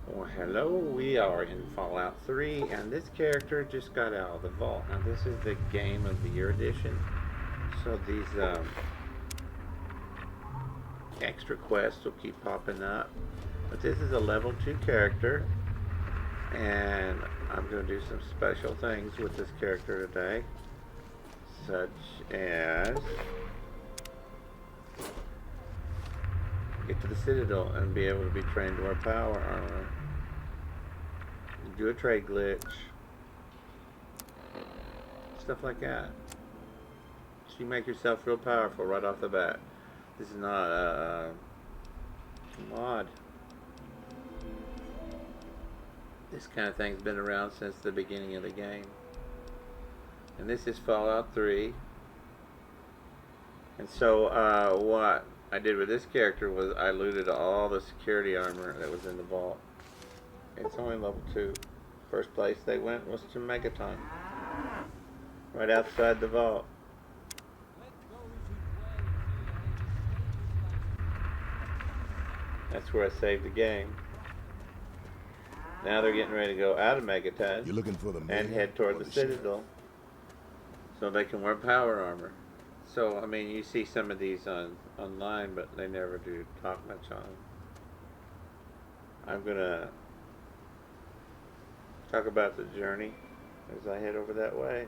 Well, hello, we are in Fallout 3, and this character just got out of the vault. Now, this is the Game of the Year edition, so these extra quests will keep popping up. But this is a level 2 character, and I'm going to do some special things with this character today, such as get to the Citadel and be able to be trained to our power armor, do a trade glitch, stuff like that. So you make yourself real powerful right off the bat. This is not a mod. This kind of thing's been around since the beginning of the game. And this is Fallout 3. And so what I did with this character was I looted all the security armor that was in the vault. It's only level 2. First place they went was to Megaton, right outside the vault. That's where I saved the game. Now they're getting ready to go out of Megaton You're looking for the and mayor head toward or the the Citadel so they can wear power armor. So, I mean, you see some of these online, but they never do talk much on them. I'm going to talk about the journey as I head over that way.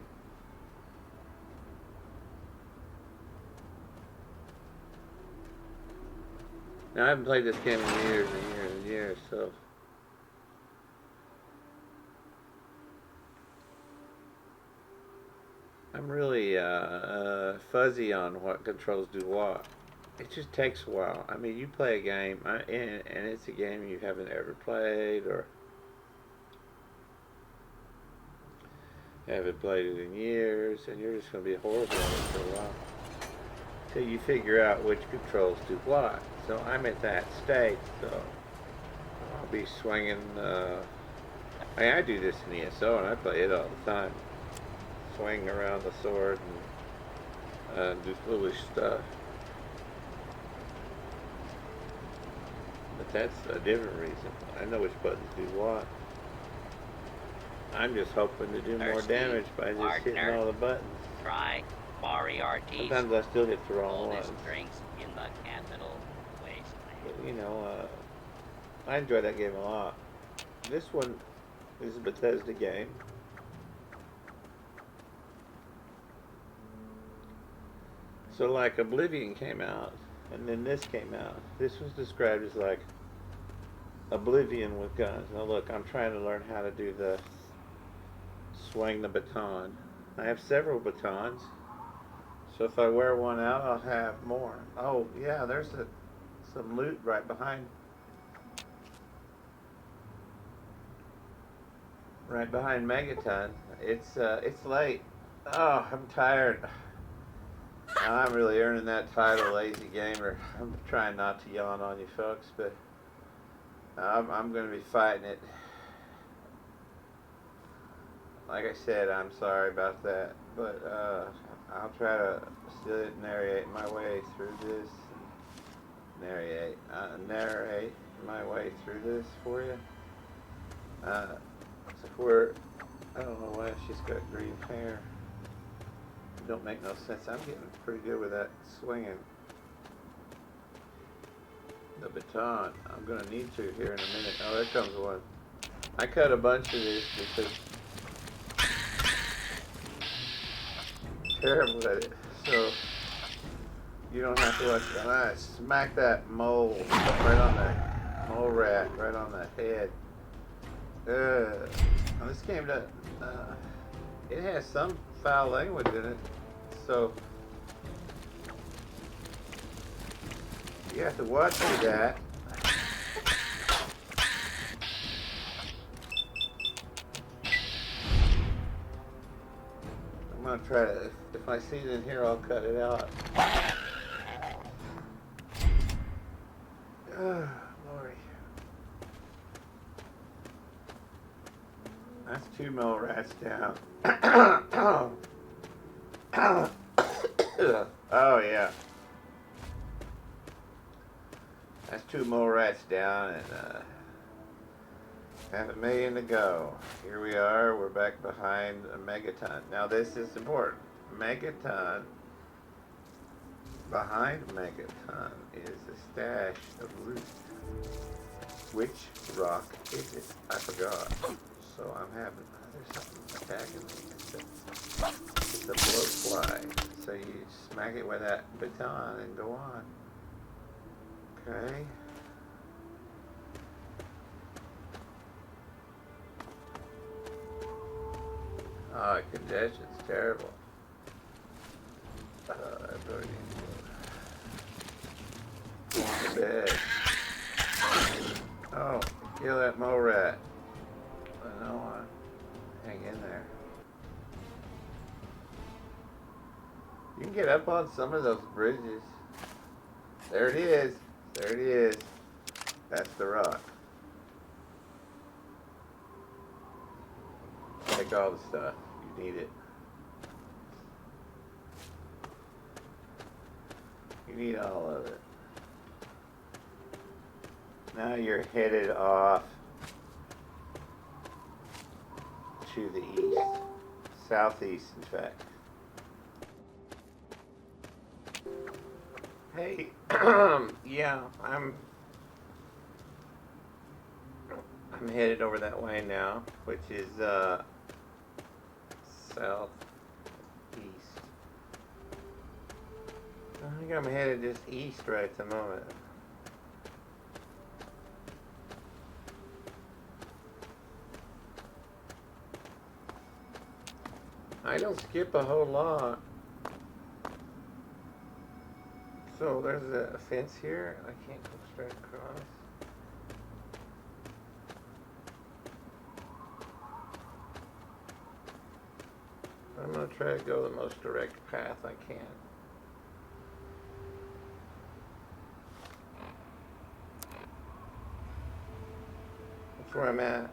Now, I haven't played this game in years and years and years, so I'm really fuzzy on what controls do what. It just takes a while. I mean, you play a game, and it's a game you haven't ever played or haven't played it in years, and you're just going to be horrible at it for a while till you figure out which controls do what. So I'm at that state, so I'll be swinging. I do this in ESO, and I play it all the time. Swing around the sword and do foolish stuff. But that's a different reason. I know which buttons do what. I'm just hoping to do more damage by just hitting all the buttons. Try Moriarty's Sometimes I still hit the wrong oldest ones. drinks in the capital wasteland. But, you know, I enjoy that game a lot. This one is a Bethesda game. So like Oblivion came out, and then this came out. This was described as like Oblivion with guns. Now look, I'm trying to learn how to do the swing the baton. I have several batons, so if I wear one out, I'll have more. Oh yeah, there's some loot right behind Megaton. It's late. Oh, I'm tired. I'm really earning that title, lazy gamer. I'm trying not to yawn on you folks, but I'm going to be fighting it. Like I said, I'm sorry about that, but I'll try to still narrate my way through this. Narrate my way through this for you. So I don't know why she's got green hair. Don't make no sense. I'm getting pretty good with that swinging the baton. I'm gonna need to here in a minute. Oh, there comes one. I cut a bunch of this because I'm terrible at it. So you don't have to watch it. I smack that mole right on the mole rat right on the head. Now this game does. It has some foul language in it, so you have to watch for that. I'm gonna try to, if I see it in here, I'll cut it out. Lordy. That's 2 mole rats down. Oh yeah. That's 2 mole rats down, and Half a million to go. Here we are. We're back behind a Megaton. Now this is important. Megaton. Behind Megaton is a stash of loot. Which rock is it? I forgot. So I'm having. There's something attacking me. It's a blowfly. So you smack it with that baton and go on. Okay. Oh, congestion's terrible. That's already to bed. Oh, kill that mole rat. I don't want to hang in there. You can get up on some of those bridges. There it is. There it is. That's the rock. Take all the stuff. You need it. You need all of it. Now you're headed off to the east. Southeast, in fact. Hey, yeah, I'm headed over that way now, which is southeast. I think I'm headed just east right at the moment. I don't skip a whole lot. So there's a fence here. I can't go straight across. I'm going to try to go the most direct path I can. That's where I'm at.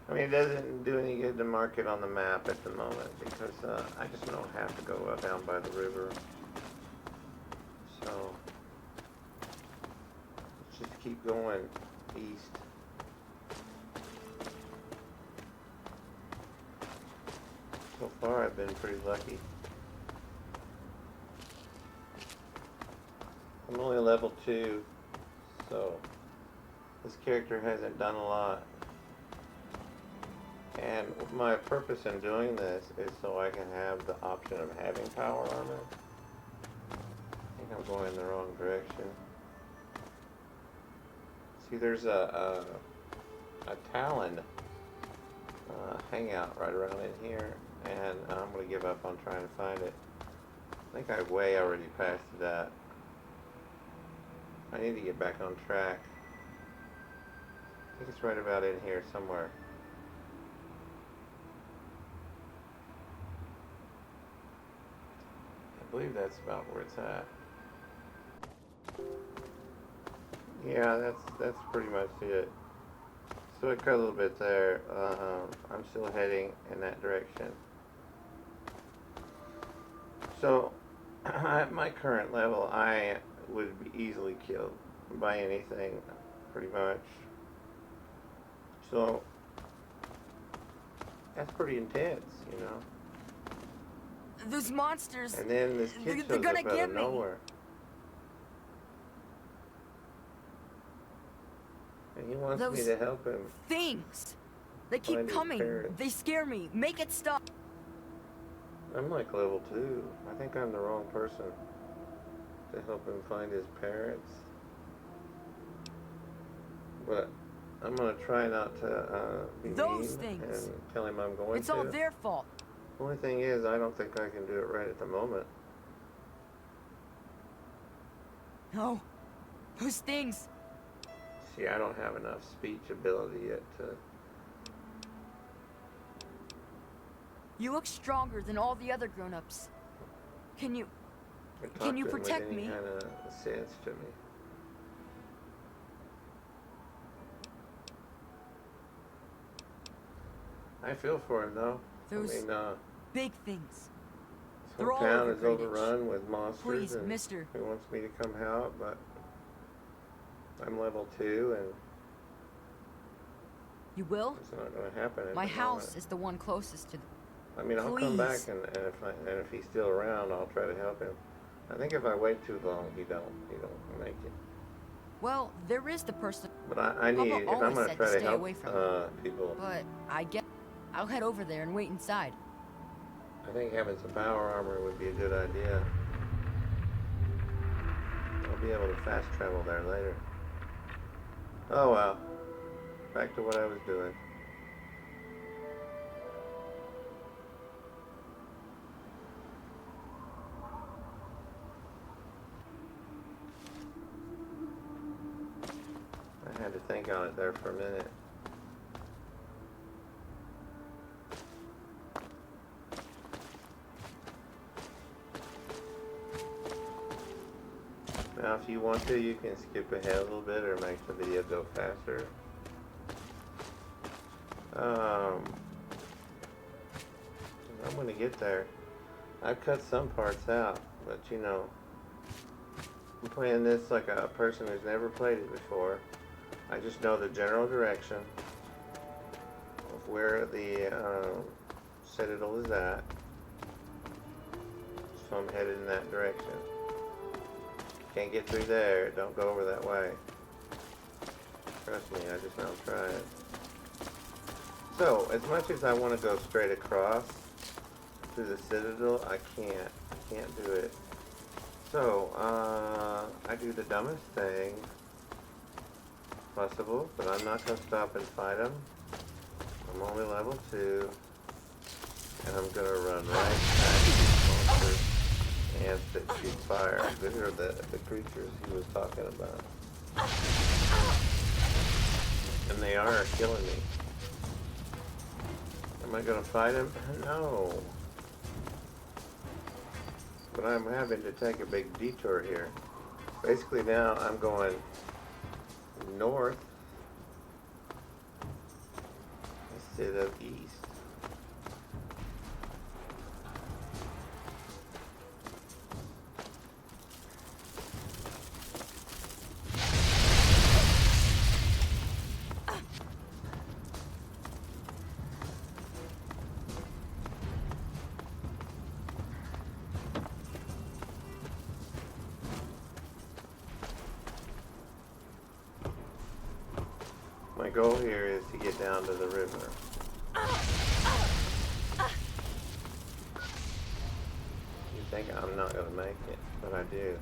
I mean, it doesn't do any good to mark it on the map at the moment because I just don't have to go down by the river. So, let's just keep going east. So far, I've been pretty lucky. I'm only level 2, so this character hasn't done a lot. And my purpose in doing this is so I can have the option of having power armor. I think I'm going in the wrong direction. See, there's a Talon hangout right around in here, and I'm going to give up on trying to find it. I think I way already passed that. I need to get back on track. I think it's right about in here somewhere. I believe that's about where it's at. Yeah, that's pretty much it. So I cut a little bit there. I'm still heading in that direction. So at my current level, I would be easily killed by anything, pretty much. So that's pretty intense, you know. Those monsters. And then this kid shows up out of nowhere. And he wants me to help him. Things. They keep coming. They scare me. Make it stop. I'm like level 2. I think I'm the wrong person to help him find his parents. But I'm gonna try not to be mean and tell him I'm going to. It's all their fault. The only thing is, I don't think I can do it right at the moment. No. Those things. See, I don't have enough speech ability yet to... You look stronger than all the other grown-ups. Can you protect me? Kind of sense to me. I feel for him though. Those I mean, big things. this They're whole all town over is Greenwich. overrun with monsters, Please, and mister. he wants me to come help, but I'm level 2, and You will? it's not going to happen. at My the house moment. is the one closest to the... I mean, I'll come back, Please. and if he's still around, I'll try to help him. I think if I wait too long, he don't make it. Well, there is the person, But I need, Papa if I'm always going to said try to to stay help away from him. people, but I'll head over there and wait inside. I think having some power armor would be a good idea. I'll be able to fast travel there later. Oh well. Back to what I was doing. I had to think on it there for a minute. Now, if you want to, you can skip ahead a little bit or make the video go faster. I'm going to get there. I've cut some parts out, but you know, I'm playing this like a person who's never played it before. I just know the general direction of where the Citadel is at, so I'm headed in that direction. Can't get through there, don't go over that way. Trust me, I just know I'm trying. So, as much as I want to go straight across through the Citadel, I can't do it. So, I do the dumbest thing possible, but I'm not going to stop and fight them. I'm only level 2, and I'm going to run right past these monsters and that shoot fire. These are the creatures he was talking about. And they are killing me. Am I going to fight him? No. But I'm having to take a big detour here. Basically now I'm going north instead of east. My goal here is to get down to the river. You think I'm not going to make it, but I do.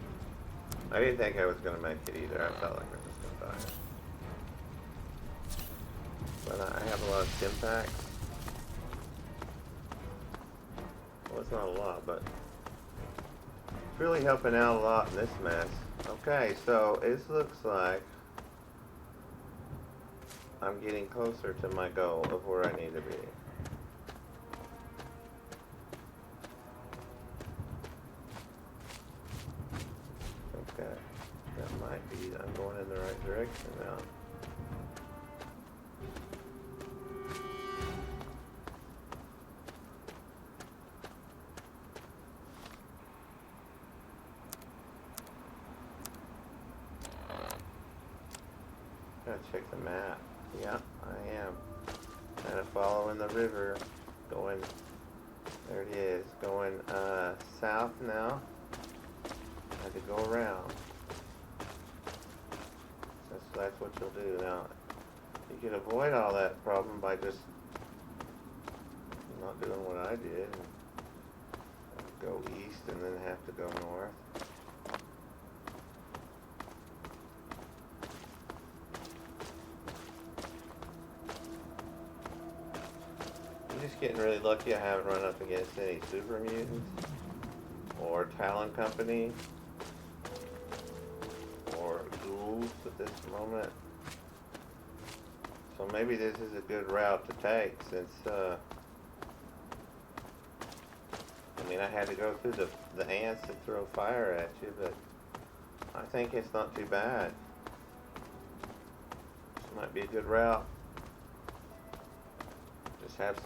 I didn't think I was going to make it either. I felt like I was going to die. But I have a lot of stim packs. Well, it's not a lot, but it's really helping out a lot in this mess. Okay, so it looks like I'm getting closer to my goal of where I need to be. Okay, that might be, I'm going in the right direction now. Gotta check the map. Yeah, I am. Kind of following the river, going, there it is, going south now. I had to go around. That's what you'll do. Now, you can avoid all that problem by just not doing what I did. And go east and then have to go north. I'm just getting really lucky I haven't run up against any super mutants or Talon Company or ghouls at this moment. So maybe this is a good route to take since, I mean, I had to go through the ants that throw fire at you, but I think it's not too bad. This might be a good route. Just have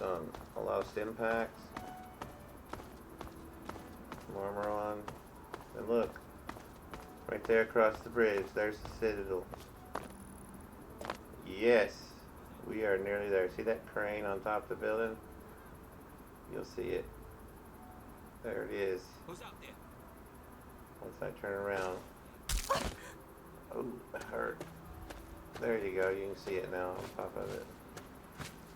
a lot of stim packs. Some armor on. And look, right there across the bridge, there's the Citadel. Yes, we are nearly there. See that crane on top of the building? You'll see it. There it is. Who's out there? Once I turn around. Oh, that hurt. There you go. You can see it now on top of it.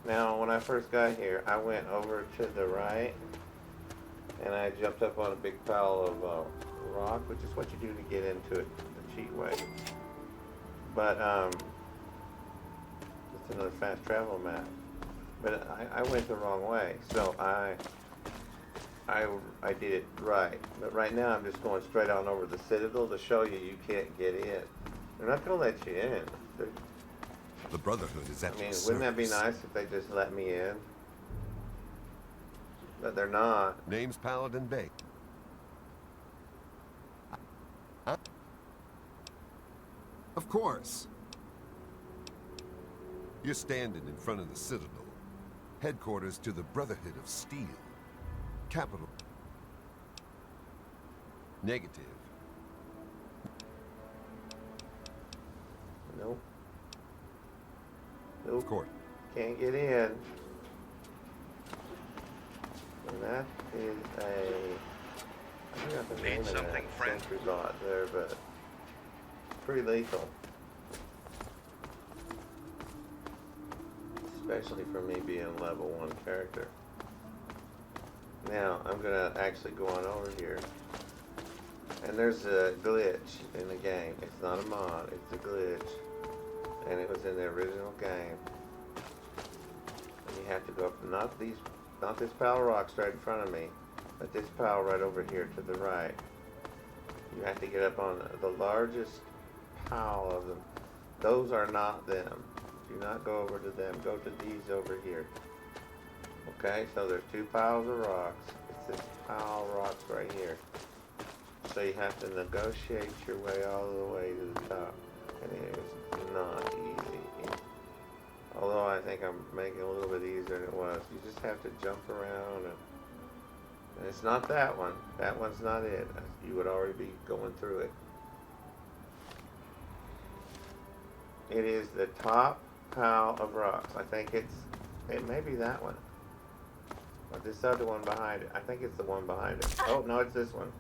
Now, when I first got here, I went over to the right, and I jumped up on a big pile of rock, which is what you do to get into it the cheat way. But it's another fast travel map. But I went the wrong way, so I did it right. But right now, I'm just going straight on over the Citadel to show you can't get in. They're not going to let you in. The Brotherhood is at I mean, your wouldn't that be service. nice if they just let me in? But they're not. Name's Paladin Bay. Huh? Of course. You're standing in front of the Citadel, headquarters to the Brotherhood of Steel. Capital. Negative. Nope. Of Nope. course. Can't get in. And that is I forgot the name of that sentry bot there, but pretty lethal. Especially for me being level 1 character. Now, I'm gonna actually go on over here. And there's a glitch in the game. It's not a mod, it's a glitch. And it was in the original game. And you have to go up, not this pile of rocks right in front of me, but this pile right over here to the right. You have to get up on the largest pile of them. Those are not them. Do not go over to them. Go to these over here. Okay, so there's 2 piles of rocks. It's this pile of rocks right here. So you have to negotiate your way all the way to the top. And it is not easy. Although I think I'm making it a little bit easier than it was. You just have to jump around and it's not that one. That one's not it. You would already be going through it. It is the top pile of rocks. I think it may be that one. Or this other one behind it. I think it's the one behind it. Oh, no, it's this one.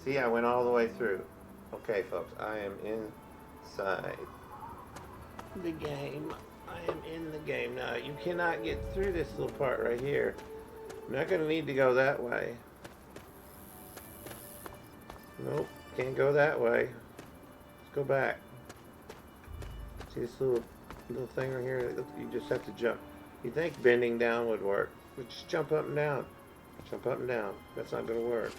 See, I went all the way through. Okay, folks, I am inside the game. I am in the game now. You cannot get through this little part right here. I'm not going to need to go that way. Nope, can't go that way. Let's go back. See this little thing right here? You just have to jump. You think bending down would work, but just jump up and down. Jump up and down. That's not going to work.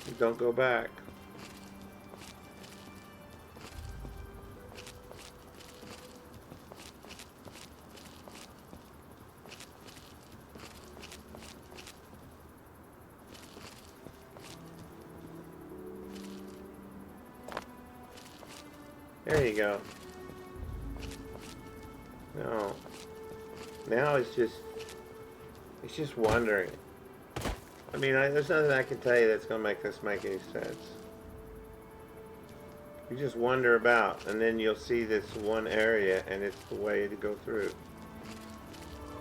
You don't go back. There you go. No. Now it's just wondering. I mean, there's nothing I can tell you that's going to make this make any sense. You just wonder about, and then you'll see this one area, and it's the way to go through.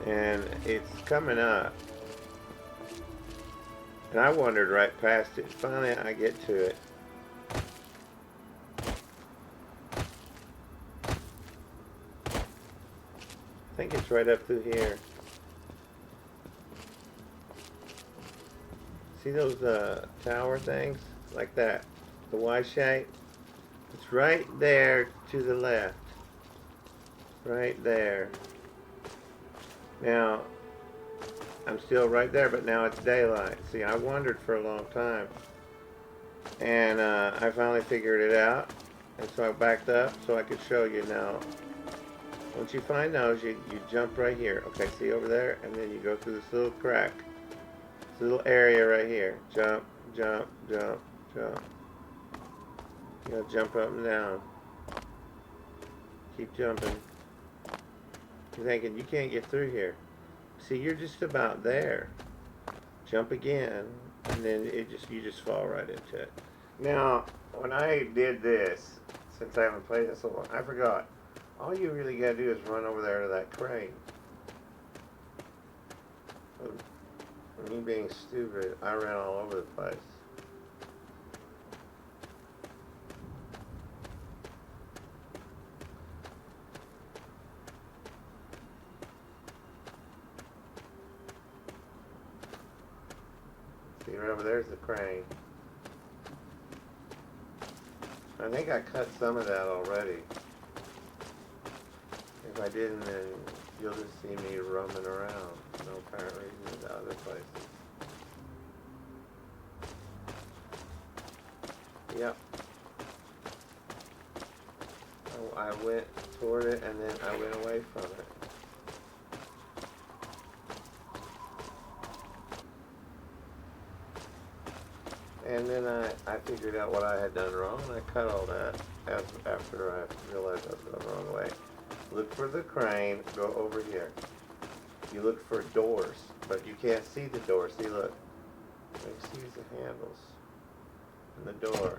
And it's coming up. And I wandered right past it. Finally, I get to it. I think it's right up through here. See those tower things? Like that. The Y shape? It's right there to the left. Right there. Now, I'm still right there, but now it's daylight. See, I wandered for a long time. And I finally figured it out. And so I backed up so I could show you now. Once you find those, you jump right here. Okay, see over there? And then you go through this little crack. This little area right here. Jump, jump, jump, jump. You gotta jump up and down. Keep jumping. You're thinking, you can't get through here. See, you're just about there. Jump again, and then you just fall right into it. Now, when I did this, since I haven't played this so long, I forgot. All you really gotta do is run over there to that crane. Me being stupid, I ran all over the place. See, right over there's the crane. I think I cut some of that already. If I didn't, then you'll just see me roaming around. No apparent reason to other places. Yep. Oh, I went toward it and then I went away from it. And then I figured out what I had done wrong, and I cut all that after I realized I was going the wrong way. Look for the crane, go over here. You look for doors, but you can't see the door. See, look. You see the handles and the door.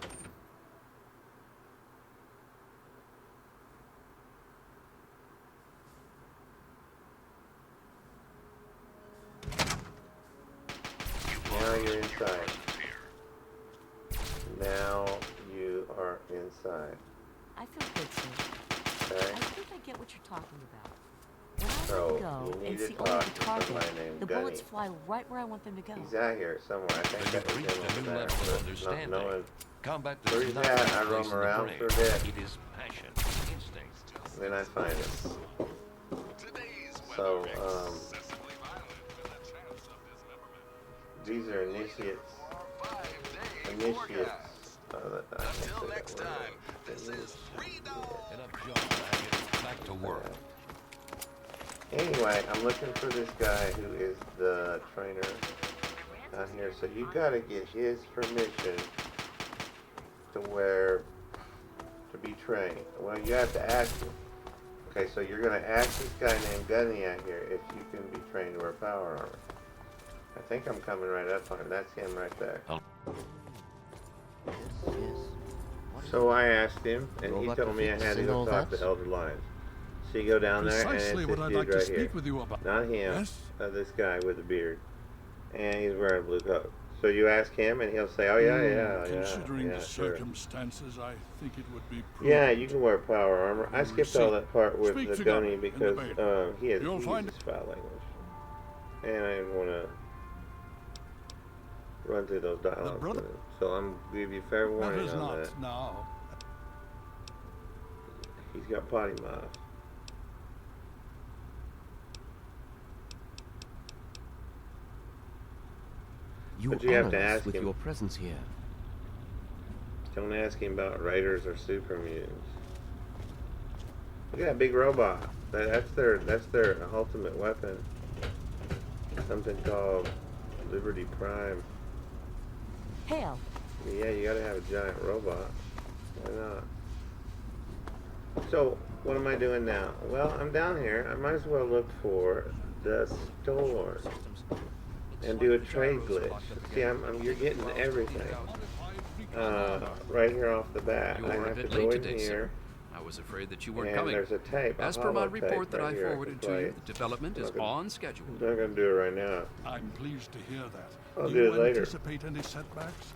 Now you're inside. Now you are inside. I feel good, sir. Okay? I think I get what you're talking about. When I So, let go you need and to see talk only to the target, somebody named the bullets Gunny. fly right where I want them to go. He's out here somewhere. I think that was You've reached him a over new there. level of But not understanding. knowing Combat where does he's not at, take I place roam in the around brain. for a bit. It is passion, instinct. Then I find it. So, these are initiates. Initiates. Next time, this is Enough job, maggot. Back to work. Anyway, I'm looking for this guy who is the trainer out here. So you gotta get his permission to be trained. Well, you have to ask him. Okay, so you're gonna ask this guy named Gunny out here if you can be trained to wear power armor. I think I'm coming right up on him. That's him right there. So I asked him, and he told me I had to go talk to Elder Lions. So you go down there, and it's Precisely this what I'd dude like to right speak here. with you about. Not him, Yes? this guy with the beard. And he's wearing a blue coat. So you ask him, and he'll say, oh, yeah, Considering yeah, the sure. circumstances, I think it would be prudent. Yeah, you can wear power armor. I skipped all that part with Speak the to Gunny Gunny in because the beta. he You'll find uses foul language. And I didn't want to run through those dialogues brother- with him. So I'm give you fair That warning is on not that. now. He's got potty mouth. You But you have to honor us ask with him. your presence here. Don't ask him about raiders or super mutants. Look at that big robot. That's their ultimate weapon. Something called Liberty Prime. Hail. Yeah, you gotta have a giant robot. Why not? So, what am I doing now? Well, I'm down here. I might as well look for the store and do a trade glitch. See, you're getting everything. Right here off the bat. You I were a have to bit go late in today, here. sir. I was afraid that you weren't And coming. there's a tape. As a per my holotape report that right I here forwarded to play. you, the development is on schedule. I'm not gonna do it right now. I'm pleased to hear that. I'll do do you it later. anticipate any setbacks?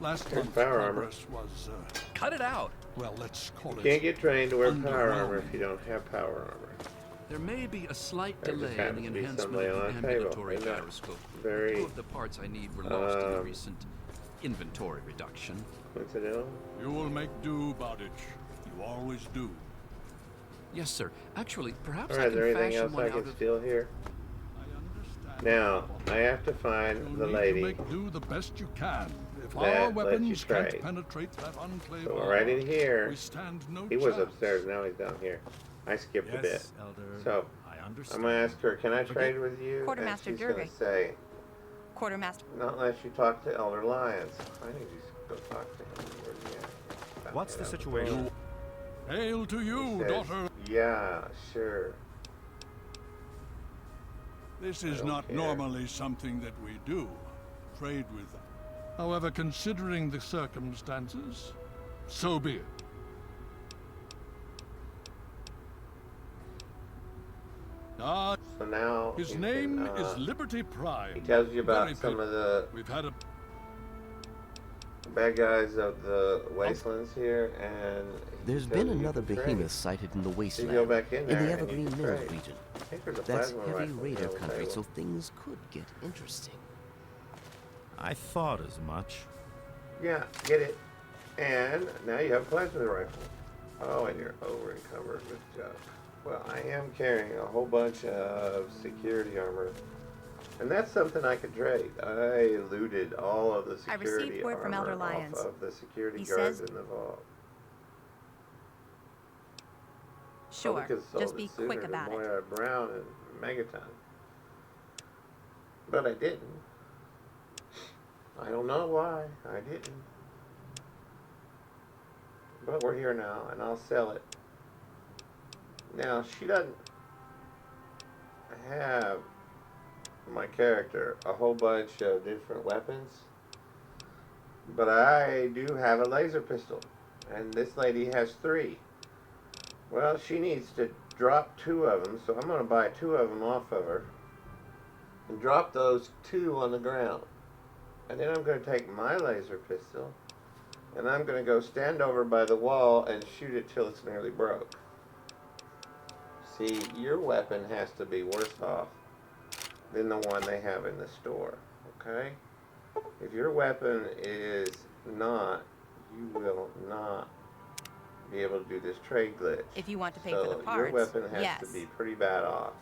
Last Here's month's power armor. progress was, Cut it out! well, let's call it. Can't get trained to wear power armor Underwhelming. if you don't have power armor. There may be a slight There just delay in the happens to be enhancement somebody of the on a table. ambulatory Isn't that gyroscope. very, Two of the parts I need were lost in the um, recent inventory reduction. coincidental? You will make do, Bowditch. You always do. Yes, sir. Actually, perhaps Alright, I is there can anything fashion else one I out can of... steal here? I understand. Now, I have to You'll find the need lady. to make do the best you can. If that our lets you weapons can't trade. penetrate that enclave, So right in here, we stand no he was chance. upstairs, now he's down here. I skipped a bit. Elder. So, I I'm understand. gonna ask her, can I trade with you? Quartermaster and she's gonna Durgan. say, Quartermaster. not unless you talk to Elder Lyons. I need to go talk to him. Where's he at? What's the Yeah. situation? Hail to He you, says, daughter. yeah, sure. This I is don't not care. normally something that we do. Trade with them. However, considering the circumstances, so be it. Ah, So now his you name can, is Liberty Prime. he tells you Very about some pity. of the We've had a bad guys of the wastelands here, and he There's tells been you you another can trade. behemoth sighted in the So you wasteland, go back in in there the and you Evergreen can Mineral trade. region. I think there's a That's plasma heavy rifle raider on the country, table. so things could get interesting. I thought as much. Yeah, get it. And now you have a plasma rifle. Oh, and you're over encumbered with junk. Well, I am carrying a whole bunch of security armor. And that's something I could trade. I looted all of the I security received word from Elder armor Lyons. off of the security He guards says- in the vault. Sure, Probably could've sold just it be sooner quick to about it. Moira Brown and Megaton. But I didn't. I don't know why. I didn't. But we're here now, and I'll sell it. Now, she doesn't have, my character, a whole bunch of different weapons. But I do have a laser pistol. And this lady has 3. Well, she needs to drop 2 of them, so I'm going to buy 2 of them off of her. And drop those 2 on the ground. And then I'm going to take my laser pistol, and I'm going to go stand over by the wall and shoot it till it's nearly broke. See, your weapon has to be worse off than the one they have in the store, okay? If your weapon is not, you will not be able to do this trade glitch. If you want to pay so for the parts, your weapon has yes. to be pretty bad off.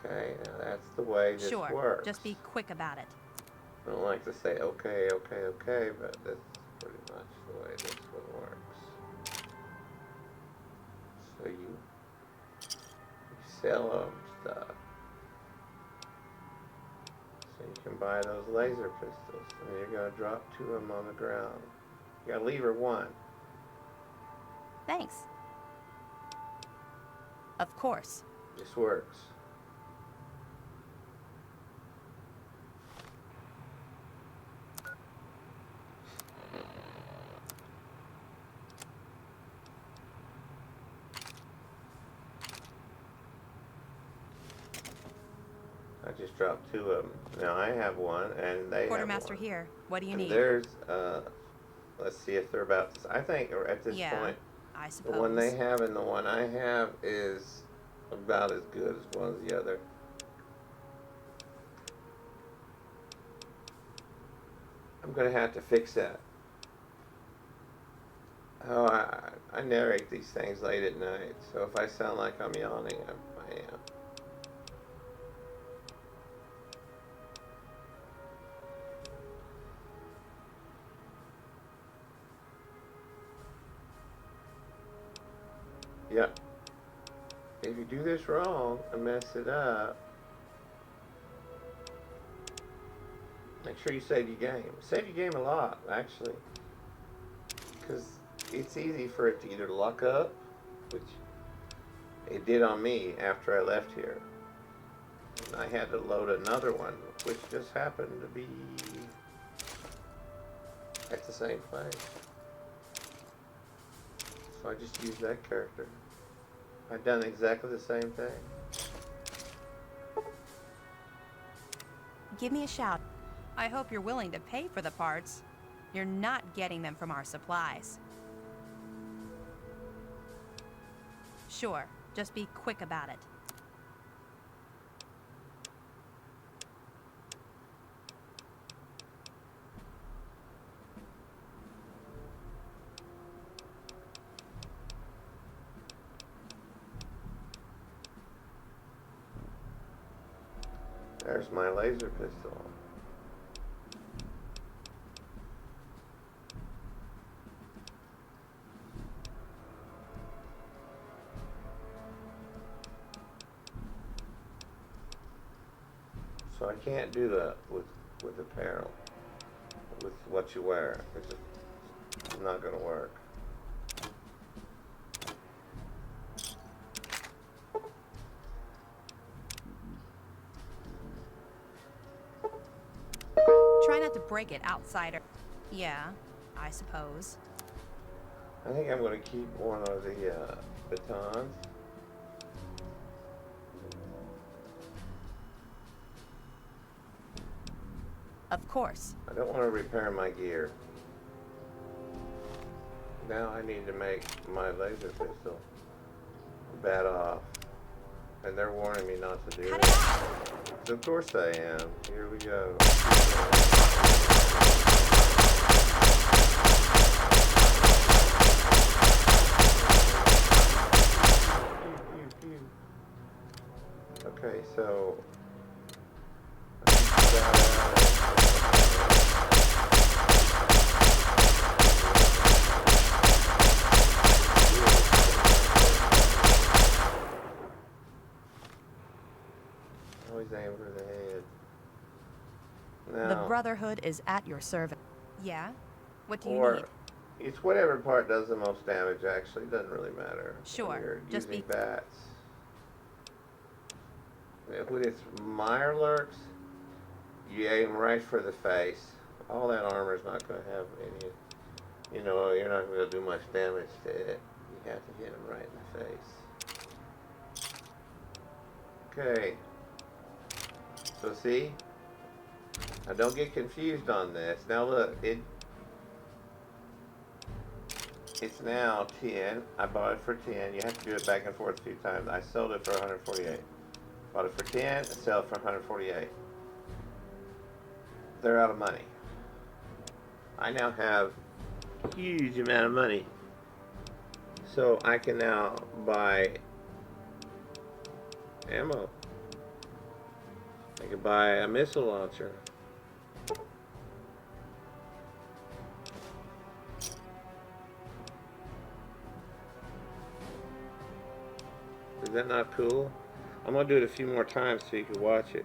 Okay, now that's the way this Sure, works. just be quick about it. I don't like to say okay, okay, okay, but that's pretty much the way this one works. So you sell them stuff. So you can buy those laser pistols, and you're gonna drop 2 of them on the ground. You gotta leave her 1. Thanks. Of course. This works. I just dropped 2 of them. Now I have 1, and they Quartermaster have 1. here. What do you And need? there's, let's see if they're about this. I think at this Yeah, point, I the suppose. one they have and the one I have is about as good as one as the other. I'm gonna have to fix that. Oh, I narrate these things late at night, so if I sound like I'm yawning, I am. Yep. If you do this wrong and mess it up, make sure you save your game. Save your game a lot, actually. Because it's easy for it to either lock up, which it did on me after I left here. And I had to load another one, which just happened to be at the same place. So I just used that character. I've done exactly the same thing. Give me a shout. I hope you're willing to pay for the parts. You're not getting them from our supplies. Sure, just be quick about it. There's my laser pistol. So I can't do that with apparel, with what you wear. It's not going to work. break it, outsider. Yeah, I suppose. I think I'm going to keep one of the batons. Of course. I don't want to repair my gear. Now I need to make my laser pistol bat off. And they're warning me not to do Cut it. it out! So of course I am. Here we go. Okay, so always aim for the head. Now, The Brotherhood is at your service. Yeah? What do you or need? it's whatever part does the most damage. Actually, it doesn't really matter. Sure, When you're just using be- bats. When it's Mirelurks, you aim right for the face. All that armor is not going to have any. You know, you're not going to do much damage to it. You have to hit them right in the face. Okay. So see? Now don't get confused on this. Now look, it's now 10. I bought it for 10. You have to do it back and forth a few times. I sold it for 148. Bought it for 10 and sell it for 148. They're out of money. I now have a huge amount of money. So I can now buy ammo. I could buy a missile launcher. Is that not cool? I'm gonna do it a few more times so you can watch it.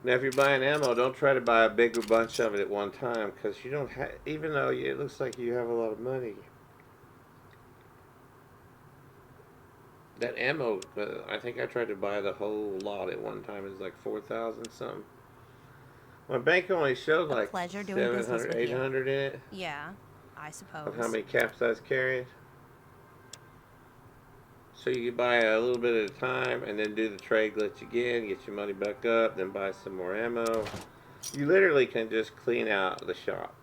Now, if you're buying ammo, don't try to buy a bigger bunch of it at one time, because you don't have, even though it looks like you have a lot of money. That ammo, I think I tried to buy the whole lot at one time. It was like 4,000 something. My bank only showed A like pleasure doing business 700, with you. 800 in it. Yeah, I suppose. Of how many caps I was carrying. So you could buy a little bit at a time and then do the trade glitch again, get your money back up, then buy some more ammo. You literally can just clean out the shop.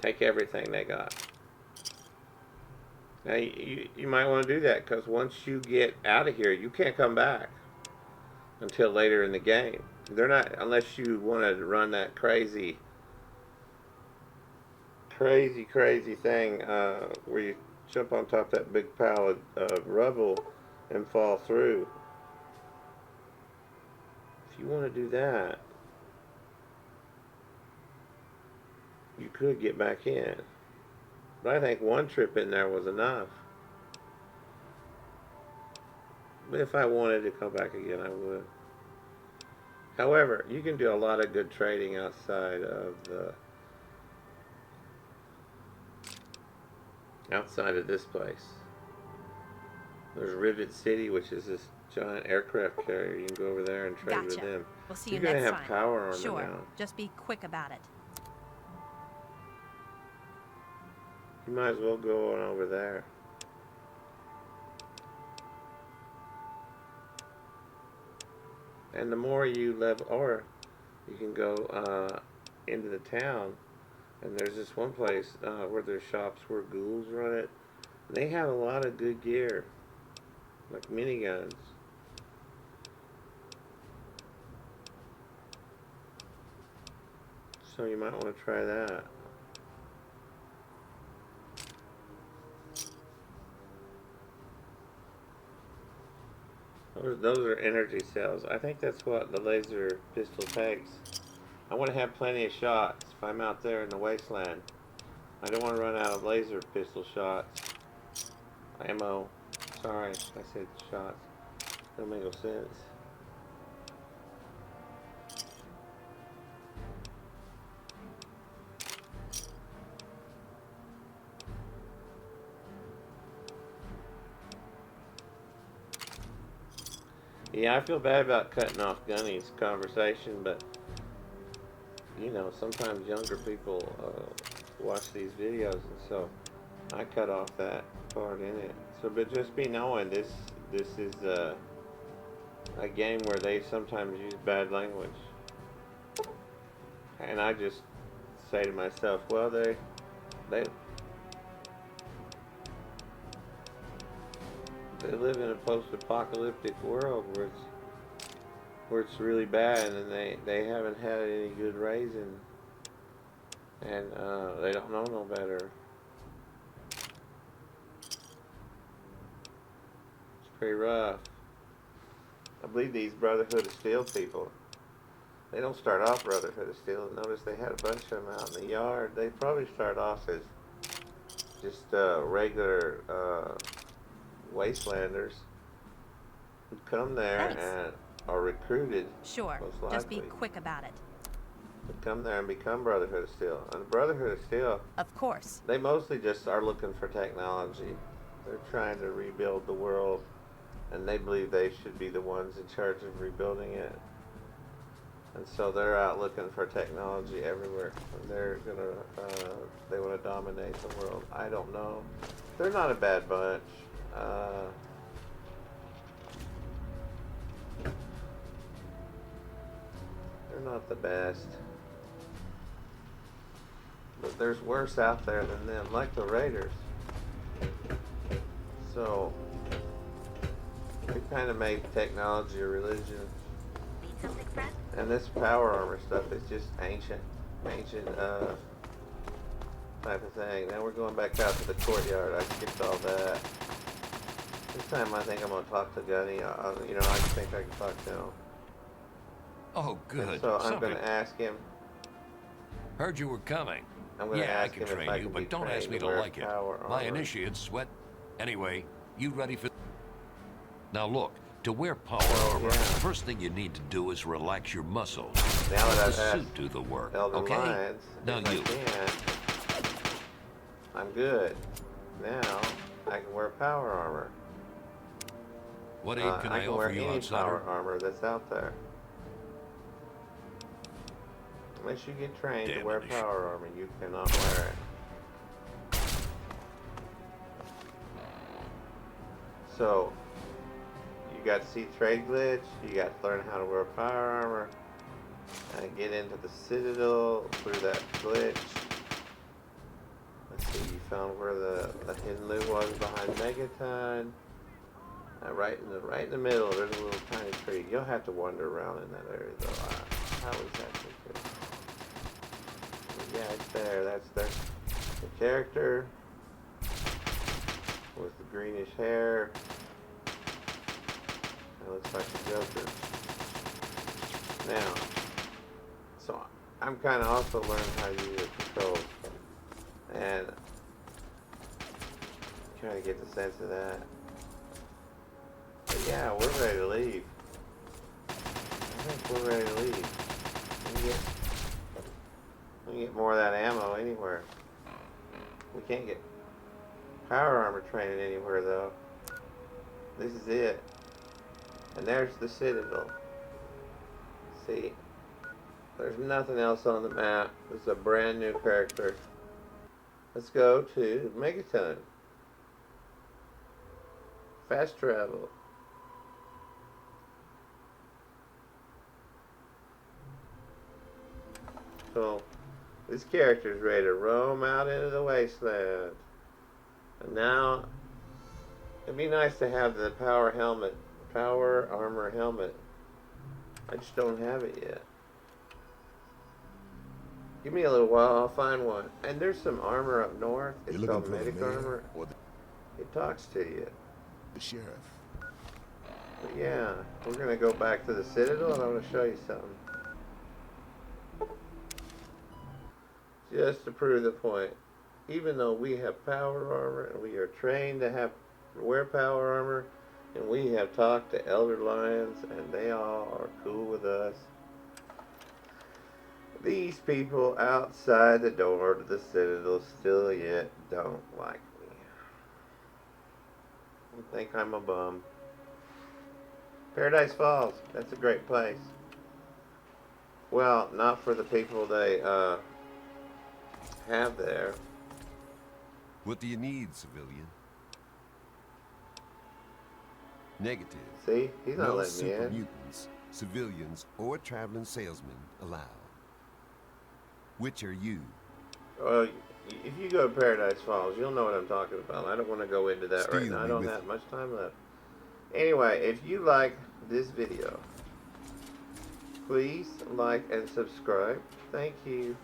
Take everything they got. Now you might want to do that, because once you get out of here, you can't come back until later in the game. They're not, unless you want to run that crazy thing where you jump on top of that big pile of rubble and fall through. If you want to do that, you could get back in. But I think one trip in there was enough. But if I wanted to come back again, I would. However, you can do a lot of good trading outside of this place. There's Rivet City, which is this giant aircraft carrier. You can go over there and trade with Gotcha. them. We'll see You're you gonna next have time. power armor Sure, now. just be quick about it. You might as well go on over there. And the more you level, or you can go into the town, and there's this one place where there's shops where ghouls run it. They have a lot of good gear, like miniguns. So you might want to try that. Those are energy cells. I think that's what the laser pistol takes. I want to have plenty of shots if I'm out there in the wasteland. I don't want to run out of laser pistol shots. Ammo. Sorry, I said shots. Don't make no sense. Yeah, I feel bad about cutting off Gunny's conversation, but you know, sometimes younger people watch these videos, and so I cut off that part in it. So, but just be knowing this is a game where they sometimes use bad language, and I just say to myself, well, they live in a post-apocalyptic world where it's really bad, and they haven't had any good raising, and they don't know no better. It's pretty rough. I believe these Brotherhood of Steel people, they don't start off Brotherhood of Steel. Notice they had a bunch of them out in the yard. They probably start off as just regular wastelanders who come there and are recruited. Sure, most likely, just be quick about it. to come there and become Brotherhood of Steel. And the Brotherhood of Steel, Of course. they mostly just are looking for technology. They're trying to rebuild the world, and they believe they should be the ones in charge of rebuilding it. And so they're out looking for technology everywhere. And they're gonna, they want to dominate the world. I don't know. They're not a bad bunch. They're not the best. But there's worse out there than them, like the Raiders. So, we kind of made technology a religion. And this power armor stuff is just ancient type of thing. Now we're going back out to the courtyard. I skipped all that. This time I think I'm going to talk to Gunny. You know, I think I can talk to him. Oh, good. And so I'm going to ask him. Heard you were coming. I'm going to Yeah, I ask can him if train I you, can be but don't ask trained me to wear like it. power My armor. initiates sweat. Anyway, you ready for... Now look, to wear power armor, yeah. the first thing you need to do is relax your muscles. Now that Let I've the asked suit do the work, Elder okay? Lyons, Now if I you. can, I'm good. Now I can wear power armor. What aid can I I can wear offer you, any outsider? power armor that's out there. Unless you get trained to wear Damnation. power armor, you cannot wear it. So, you got to see trade glitch, you got to learn how to wear power armor, and get into the Citadel through that glitch. Let's see, you found where the hidden loot was behind Megaton. Right in the middle, there's a little tiny tree. You'll have to wander around in that area, though. How is that secret? Yeah, it's there. That's the character with the greenish hair. That looks like the Joker. Now, so I'm kind of also learning how to use the controls, and trying to get the sense of that. But yeah, we're ready to leave. I think we're ready to leave. We can get more of that ammo anywhere. We can't get power armor training anywhere though. This is it. And there's the Citadel. See, there's nothing else on the map. This is a brand new character. Let's go to Megaton. Fast travel. So, this character is ready to roam out into the wasteland. And now, it'd be nice to have the power armor helmet. I just don't have it yet. Give me a little while, I'll find one. And there's some armor up north. It's called medic armor. It talks to you. The sheriff. But yeah, we're gonna go back to the Citadel and I'm gonna show you something. Just to prove the point, even though we have power armor and we are trained to wear power armor, and we have talked to Elder Lions and they all are cool with us, these people outside the door to the Citadel still yet don't like me. They think I'm a bum. Paradise Falls. That's a great place. Well, not for the people they have there. What do you need, civilian? Negative. See, he's not No letting me super in. mutants, civilians, or traveling salesmen allowed. Which are you? Well, if you go to Paradise Falls, you'll know what I'm talking about. I don't want to go into that right Steal now. I me don't with have you. much time left. Anyway, if you like this video, please like and subscribe. Thank you.